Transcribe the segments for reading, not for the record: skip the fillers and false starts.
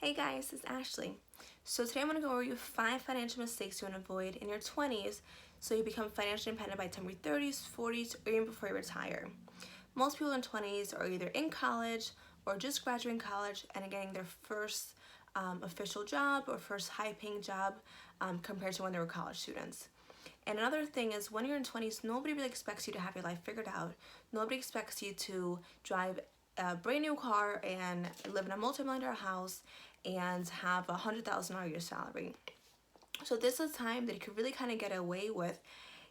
Hey guys, it's Ashley. So today I'm going to go over you 5 financial mistakes you want to avoid in your 20s so you become financially independent by the time your 30s, 40s, or even before you retire. Most people in 20s are either in college or just graduating college and are getting their first official job or first high-paying job compared to when they were college students. And another thing is when you're in 20s, nobody really expects you to have your life figured out. Nobody expects you to drive a brand new car and live in a multi-million-dollar house and have $100,000 a year salary. So this is a time that you could really kind of get away with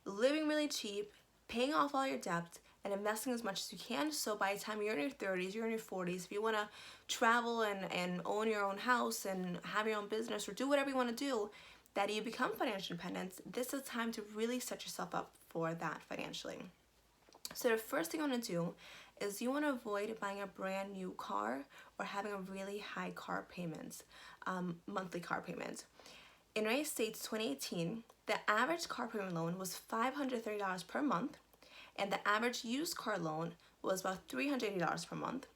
living really cheap, paying off all your debt, and investing as much as you can. So by the time you're in your 30s, you're in your 40s, if you want to travel and own your own house and have your own business or do whatever you want to do, that you become financially independent, this is time to really set yourself up for that financially. So the first thing you want to do is you want to avoid buying a brand new car or having a really high car payments, monthly car payments. In the United States, 2018, the average car payment loan was $530 per month, and the average used car loan was about $380 per month.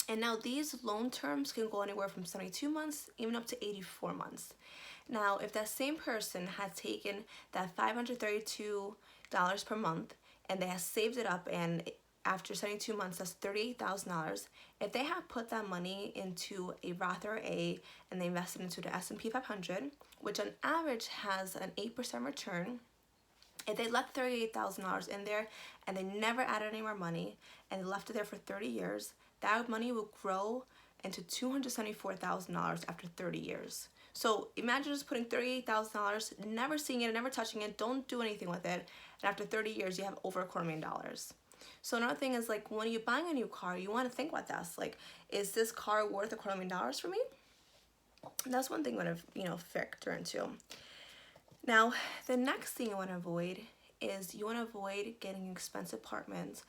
And now these loan terms can go anywhere from 72 months even up to 84 months. Now, if that same person had taken that $532 per month and they have saved it up, and after 72 months, that's $38,000. If they have put that money into a Roth IRA and they invested into the S&P 500, which on average has an 8% return, if they left $38,000 in there and they never added any more money and they left it there for 30 years, that money will grow into $274,000 after 30 years. So imagine just putting $38,000, never seeing it, never touching it, don't do anything with it, and after 30 years you have over $250,000. So another thing is, like, when you're buying a new car, you want to think about this. Like, is this car worth $250,000 for me? That's one thing you want to, factor into. Now, the next thing you want to avoid is you want to avoid getting expensive apartments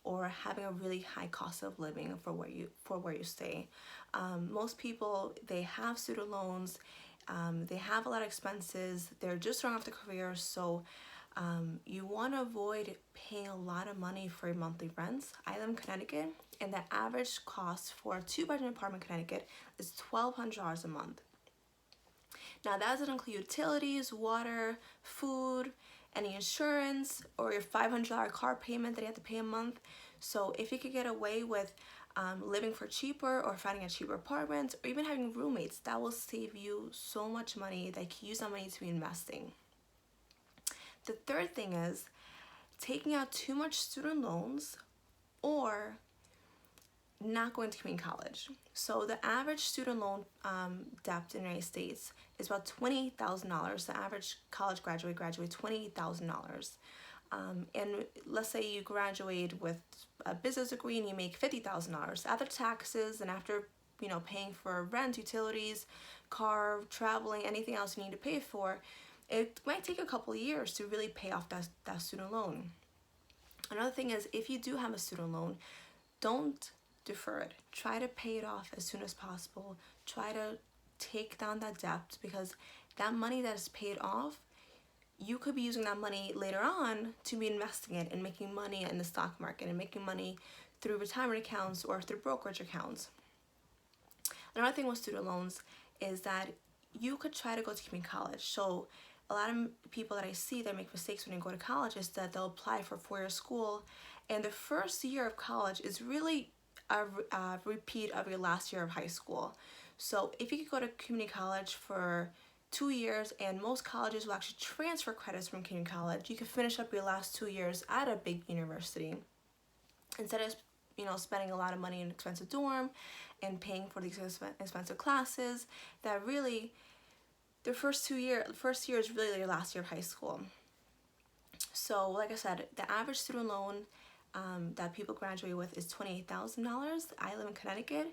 or having a really high cost of living for where you stay. Most people, they have student loans, they have a lot of expenses, they're just starting off their career, so you want to avoid paying a lot of money for your monthly rents. I live in Connecticut, and the average cost for a 2-bedroom apartment in Connecticut is $1,200 a month. Now that doesn't include utilities, water, food, any insurance, or your $500 car payment that you have to pay a month. So if you could get away with living for cheaper or finding a cheaper apartment or even having roommates, that will save you so much money that you can use that money to be investing. The third thing is taking out too much student loans or not going to community college. So the average student loan debt in the United States is about $28,000. The average college graduate $28,000. And let's say you graduate with a business degree and you make $50,000. After taxes and after paying for rent, utilities, car, traveling, anything else you need to pay for, it might take a couple of years to really pay off that student loan. Another thing is, if you do have a student loan, don't defer it. Try to pay it off as soon as possible. Try to take down that debt, because that money that is paid off, you could be using that money later on to be investing it and making money in the stock market and making money through retirement accounts or through brokerage accounts. Another thing with student loans is that you could try to go to community college. So a lot of people that I see that make mistakes when they go to college is that they'll apply for 4-year school, and the first year of college is really a repeat of your last year of high school. So if you could go to community college for 2 years, and most colleges will actually transfer credits from community college, you can finish up your last 2 years at a big university instead of spending a lot of money in an expensive dorm and paying for these expensive classes. That really, the first year is really your last year of high school. So like I said, the average student loan that people graduate with is $28,000. I live in Connecticut,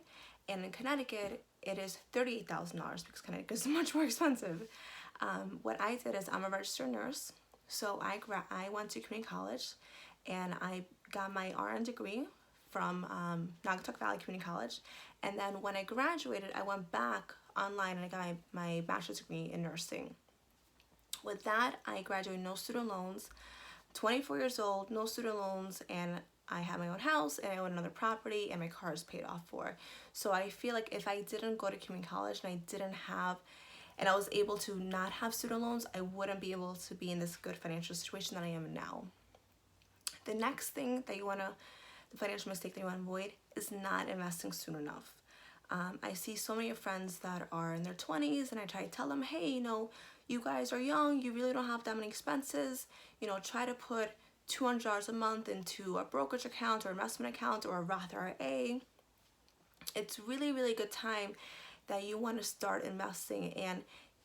and in Connecticut it is $38,000 because Connecticut is much more expensive. What I did is, I'm a registered nurse, so I went to community college and I got my RN degree from Naugatuck Valley Community College, and then when I graduated, I went back online and I got my bachelor's degree in nursing. With that, I graduated no student loans, 24 years old, no student loans, and I have my own house and I own another property and my car is paid off for. So I feel like if I didn't go to community college and I didn't have, and I was able to not have student loans, I wouldn't be able to be in this good financial situation that I am now. The next thing that the financial mistake that you want to avoid is not investing soon enough. I see so many friends that are in their 20s and I try to tell them, hey, you guys are young, you really don't have that many expenses, try to put $200 a month into a brokerage account or investment account or a Roth IRA. It's really, really good time that you want to start investing, and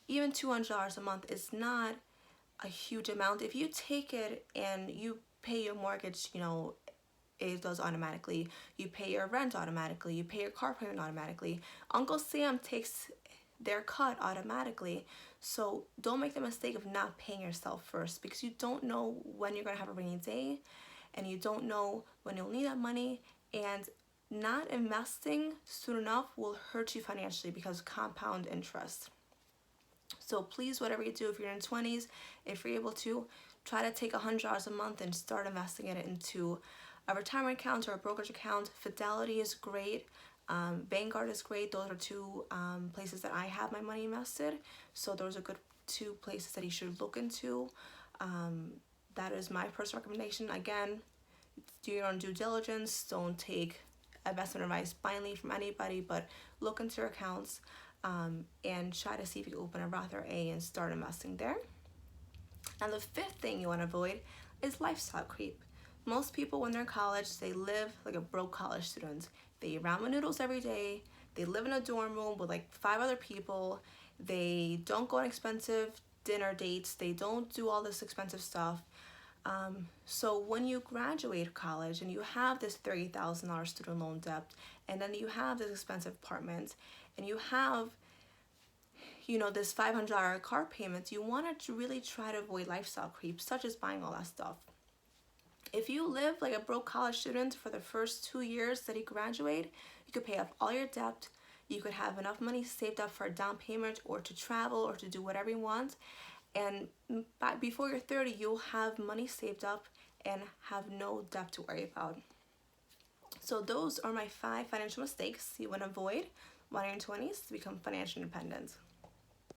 even $200 a month is not a huge amount. If you take it and you pay your mortgage, it does automatically. You pay your rent automatically. You pay your car payment automatically. Uncle Sam takes their cut automatically. So don't make the mistake of not paying yourself first, because you don't know when you're going to have a rainy day and you don't know when you'll need that money. And not investing soon enough will hurt you financially because of compound interest. So please, whatever you do, if you're in 20s, if you're able to, try to take $100 a month and start investing it into a retirement account or a brokerage account. Fidelity is great. Vanguard is great. Those are two places that I have my money invested. So those are good two places that you should look into. That is my personal recommendation. Again, do your own due diligence. Don't take investment advice blindly from anybody, but look into your accounts and try to see if you can open a Roth IRA and start investing there. And the fifth thing you want to avoid is lifestyle creep. Most people, when they're in college, they live like a broke college student. They eat ramen noodles every day. They live in a dorm room with like 5 other people. They don't go on expensive dinner dates. They don't do all this expensive stuff. So when you graduate college and you have this $30,000 student loan debt, and then you have this expensive apartment, and you have this $500 car payment, you want to really try to avoid lifestyle creep, such as buying all that stuff. If you live like a broke college student for the first 2 years that you graduate, you could pay off all your debt. You could have enough money saved up for a down payment or to travel or to do whatever you want. And before you're 30, you'll have money saved up and have no debt to worry about. So those are my 5 financial mistakes you want to avoid while you're in 20s to become financially independent.